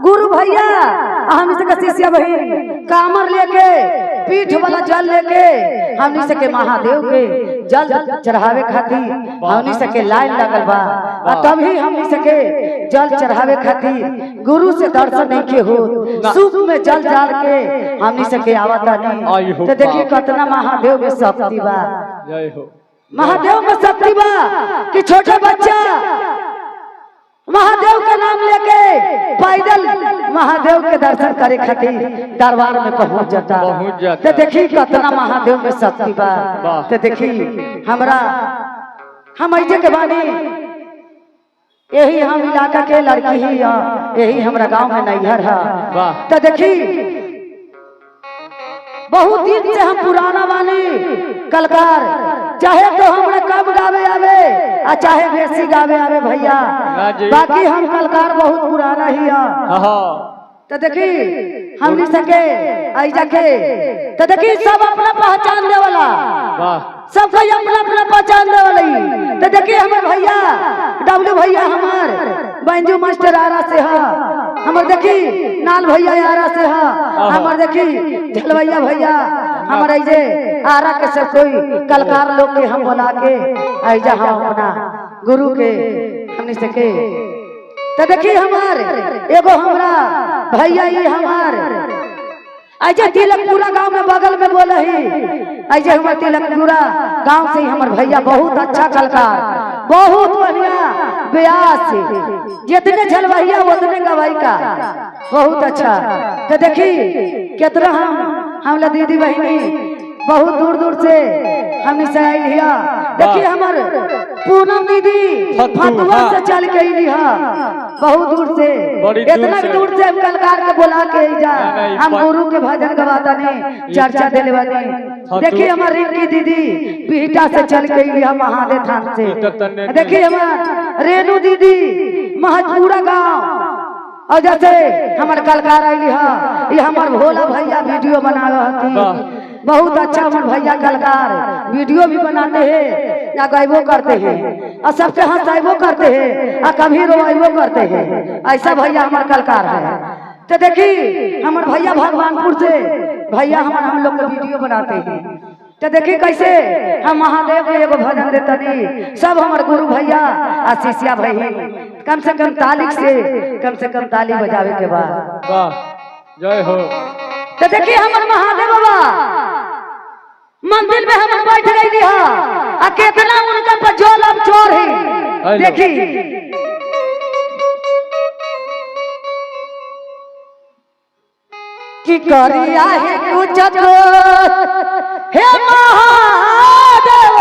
गुरु भैया हम से शिष्य बहिन कामर लेके पीठ वाला जल लेके हमनी से के महादेव के जल चढ़ावे खातिर हमनी से के लाइन लगल बा तभी हमनी से के जल चढ़ावे खातिर गुरु से दर्शन नहीं के हो सूप में जल डाल के हमनी से के आवता नहीं तो देखिए कितना महादेव में शक्ति बा। जय हो महादेव में शक्ति बा कि छोटे बच्चा महादेव का नाम लेके पैदल महादेव के दर्शन करे खातिर दरबार में पहुंच जाता। तो देखी कितना महादेव में शक्ति बा। तो देखी हमरा हम ऐसे के बानी यही हम इलाका के लड़की ही यही हमरा गांव में नैहर है। तो देखी बहुत दिन से हम पुराना बानी कलकार चाहे तो हमरा कम गावे आवे आ चाहे बेसी गावे आवे भैया बाकी हम कलकार बहुत पुराना ही है। तो देखी हमनी सके आई जाके तो देखी सब अपना पहचान दे वाला सब कोई अपना अपना पहचान दे वाला। तो देखी हमारे भैया डब्लू भैया हमार बैंजू मास्टर आरा से है हमार देखी नाल भैया आरा से है हमार देखी झलवैया भैया हमारे ऐसे आरा के सब कोई कलकार लोग के हम बुला के ऐजा हम अपना गुरु के हमनी सके। तो देखी हमार एगो हमरा भैया ये हमार ऐसे तिलकपुरा गांव में बगल में बोले ही ऐसे हमारे तिलकपुरा गांव से हमार भैया बहुत अच्छा कलकार बहुत बढ़िया ब्यास जितने झलवैया उतने गवाई का बहुत अच्छा। तो देखी कितना हम दीदी बहनी बहुत दूर दूर से हमने से आई लिया। देखिए हमार पूनम दीदी फतुआ से चल के आई लिया बहुत दूर से इतना दूर से हम कलकार के बुला के जा हम गुरु के भजन गवाता नहीं चर्चा देने वाले। देखिए हमार रिंकी दीदी पीटा से चल के आई लिया महादेव थान से। देखिए हमार रेणु दीदी महजपुरा गाँव और जैसे हमारे कलकार आई ये हमार भोला भैया वीडियो बना रहे बहुत अच्छा हमारे भैया कलकार वीडियो भी बनाते हैं या गायबो करते हैं और सबसे हंसाइबो करते हैं और कभी रोवाइबो करते हैं ऐसा भैया हमारे कलकार है। तो देखी हमारे भैया भगवानपुर से भैया हम लोग का वीडियो बनाते हैं। तो देखी कैसे हम महादेव के एगो भजन देते नहीं सब हमारे गुरु भैया और शिष्या भाई कम से कम ताली बजावे के बाद जय हो। तो देखिए हमारे महादेव बाबा मंदिर में हम बैठ गई है कितना उनका पर जोलम चोर है। देखी कि करिया है कुछ हे महादेव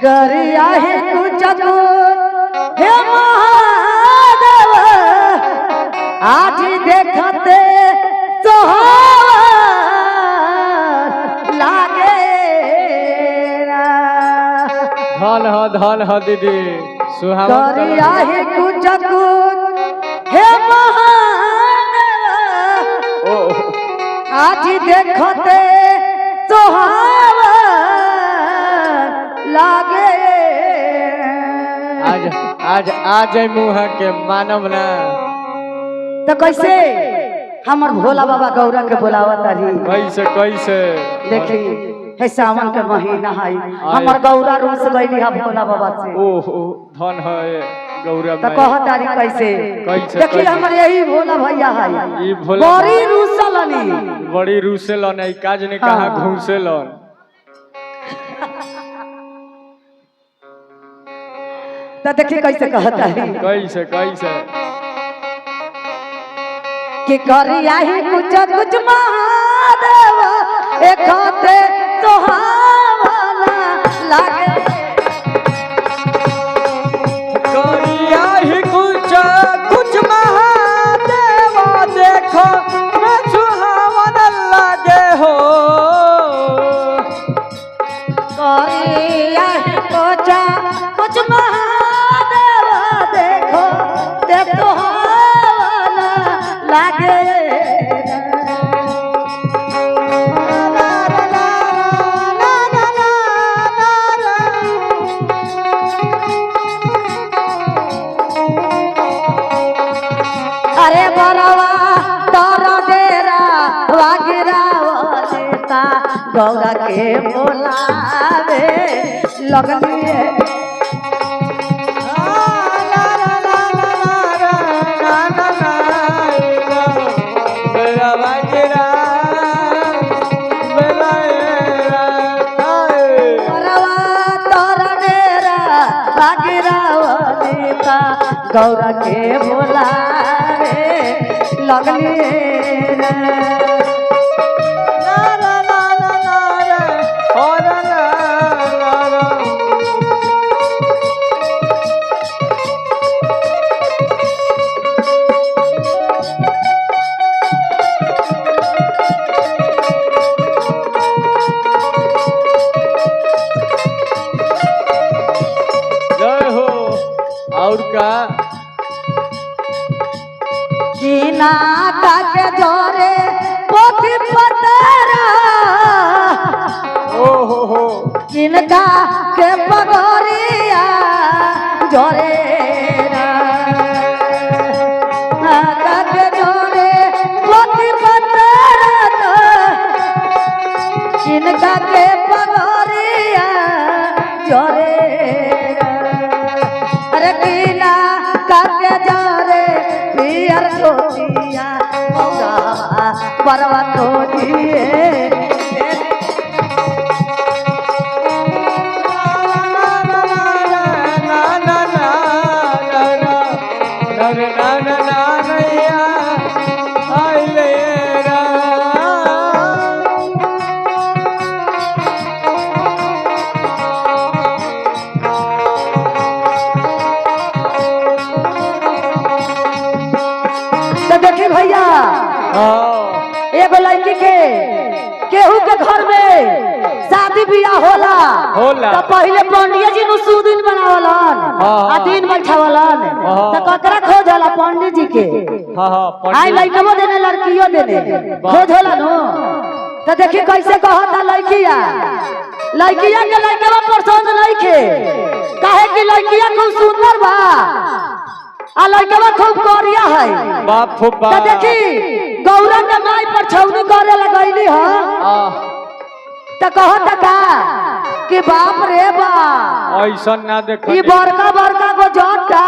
करिया है कुछ हे महादेव आज देखते धन ह दीदी करिया है कुछ हे महादेव आज देखते सोहावन लागे आज मुँह के मानव ना। तो कैसे हमार भोला बाबा गौरा के बुलावत कैसे देखी है सावन के महीना है हमार गौरा रूस गई है भोला बाबा से। ओहो धन है गौरा तो कह तारी कैसे देखिए हमार यही भोला भैया है बड़ी रूसलन है काज ने कहा घूसेलन। तो देखिए कैसे कहता है कैसे कि करिया ही कुछ महादेव एकते सोहावना लागे करिया ही कुछ महादेव देखो मैं सुहावन लागे हो। करिया ही कुछ महादेव देखो सोहावना लागे गौरा के बोलावे लगलिए गौरा के बोलावे लगलिए और का कीना के जोरे पोथी पतरा ओ हो किनका के पगोरिया जोरे के जोरे पोथी पतरा किनका के पगोरिया जोरे कीना काके जारे पियर सोचिया मौरा पर्वत दिए देखी भैया एगो लड़की के केहू के घर में शादी बियाह होला तो पहले पंडित जी नु सुदिन बनावलन आ दिन बैठावलन तो कतरा खोज होला पंडित जी के आई लड़कवा देने लड़कियों देने खोज होला नो तो देखी कैसे कहता लड़किया के लड़कवा पसंद नहीं के काहे कि लड़किया खूब सुंदर बा आ लड़कवा खूब करिया है बाप हो बाप। तो देखी गौरा के माई पर छौनी करे लगैली ह तो कहत का कि बाप रे बाप ऐसा ना देखो ई बड़का गो जटा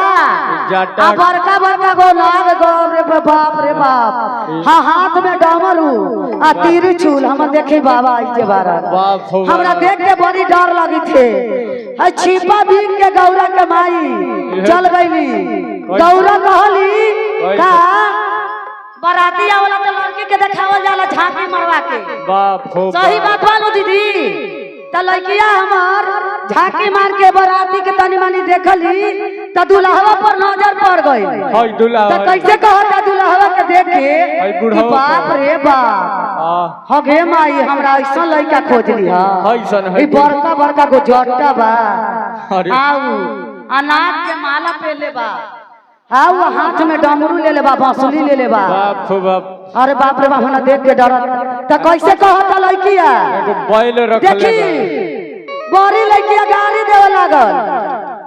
आ बड़का गो नाग गो रे बाप हाँ हाथ में डमरू आ तीर चूल हम देखे बाबा ऐसे बारा बाप हो हमरा देख के बड़ी डर लगी थे है छिपा बीन के गौरा के माई चल गईली गौरा कहली का बराती आवला तो लड़की के देखावल जाला झांकी मरवा के बाप हो सही बात बानो दीदी तो लड़किया हमार झांकी मार के बराती के तनी मनी देखली तो दुल्हवा पर नजर पड़ गई हाय दुल्हा तो कैसे कहता दुल्हवा के देख के कि बाप रे बाप हगे माई हमरा ऐसा लड़का खोजली ऐसन ई बड़का गो जट्टा बा आऊ अनाज के माला पहले बा हाँ वो हाथ में डमरू ले ले बा बांसुरी ले ले बा बाप हो बाप। अरे बाप रे बाप हमरा देख के डरत तो कैसे कहता लड़किया बैल रख देखी बड़ी लड़किया गाड़ी देवे लागल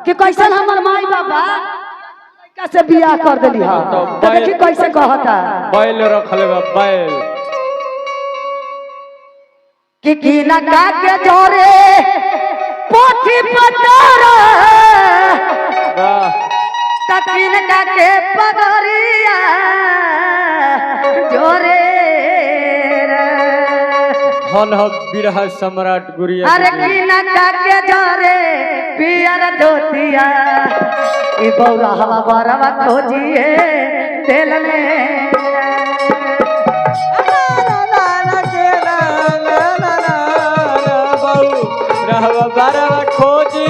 कि कैसन हमर माई बाबा लड़का से बियाह कर देली हां तो देखी कैसे कहता बैल रख ले बा बैल कि कीना का के जोरे पोथी पतरा वाह तकिन का के पगरिया जोरे धन ह बिरहा सम्राट गुरिया अरे कीना का के जोरे पियर धोतिया ई बौरा हवा बरवा खोजिए दिल में रहवा बारवा खोजी